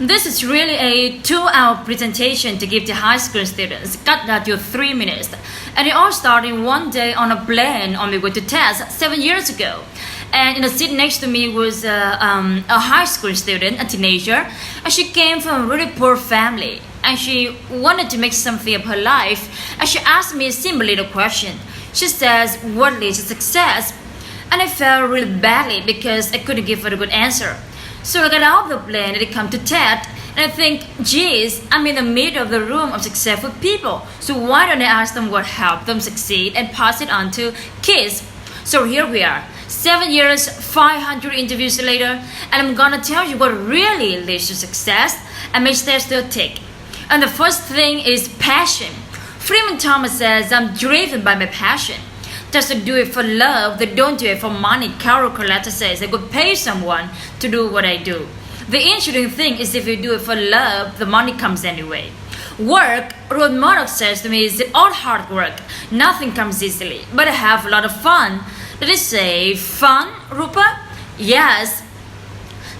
This is really a 2-hour presentation to give to high school students. Cut that to 3 minutes. And it all started one day on a plane on my way to test 7 years ago. And in the seat next to me was a high school student, a teenager. And she came from a really poor family. And she wanted to make something of her life. And she asked me a simple little question. She says, what leads to success? And I felt really badly because I couldn't give her a good answer. So I got out of the plane and I come to TED, and I think, geez, I'm in the middle of the room of successful people. So why don't I ask them what helped them succeed and pass it on to kids? So here we are, 7 years, 500 interviews later, and I'm gonna tell you what really leads to success and makes them still tick. And the first thing is passion. Freeman Thomas says, I'm driven by my passion. Just to do it for love, they don't do it for money. Carol Coletta says, I could pay someone to do what I do. The interesting thing is if you do it for love, the money comes anyway. Work, Rod Murdoch says to me, is all hard work. Nothing comes easily, but I have a lot of fun. Did it say fun, Rupa? Yes.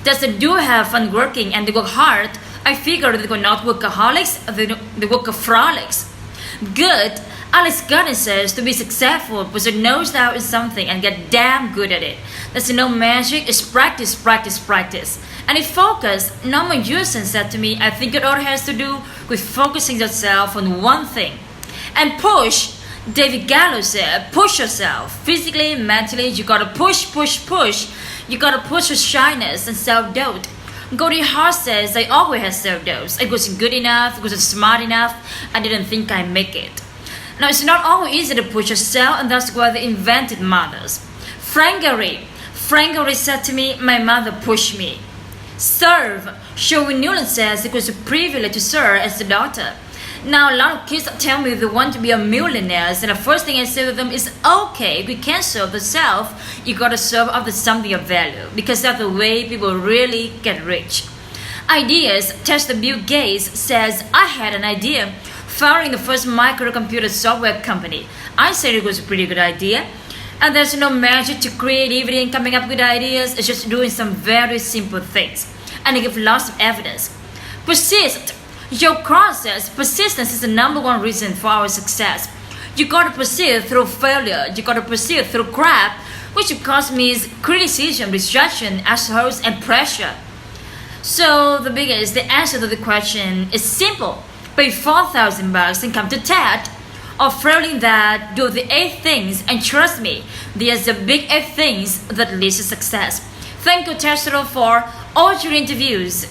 Just they do have fun working and they work hard. I figure they are not workaholics, they workaholics. Good. Alex Garden says to be successful, put your nose out in something and get damn good at it. There's no magic, it's practice, practice, practice. And if focus, Norman Jewison said to me, I think it all has to do with focusing yourself on one thing. And push, David Gallo said, push yourself. Physically, mentally, you gotta push, push, push. You gotta push your shyness and self-doubt. Goldie Hart says, I always had self-doubt. I wasn't good enough, I wasn't smart enough, I didn't think I'd make it. Now, it's not always easy to push yourself, and that's why they invented mothers. Frank Gehry said to me, my mother pushed me. Serve. Sherwin Newland says it was a privilege to serve as a daughter. Now, a lot of kids tell me they want to be a millionaires, and the first thing I say to them is, okay, if you can't serve the self, you gotta serve others something of value, because that's the way people really get rich. Ideas. Tester Bill Gates says, I had an idea. Founding the first microcomputer software company. I said it was a pretty good idea. And there's no magic to creativity and coming up with ideas. It's just doing some very simple things. And I give lots of evidence. Persist. Joe Cross says persistence is the #1 reason for our success. You gotta persist through failure. You gotta persist through crap, which of course means criticism, rejection, assholes, and pressure. So the answer to the question is simple. Pay $4,000 and come to TED, or failing that, do the 8 things, and trust me, there's the big 8 things that lead to success. Thank you, Tessero, for all your interviews.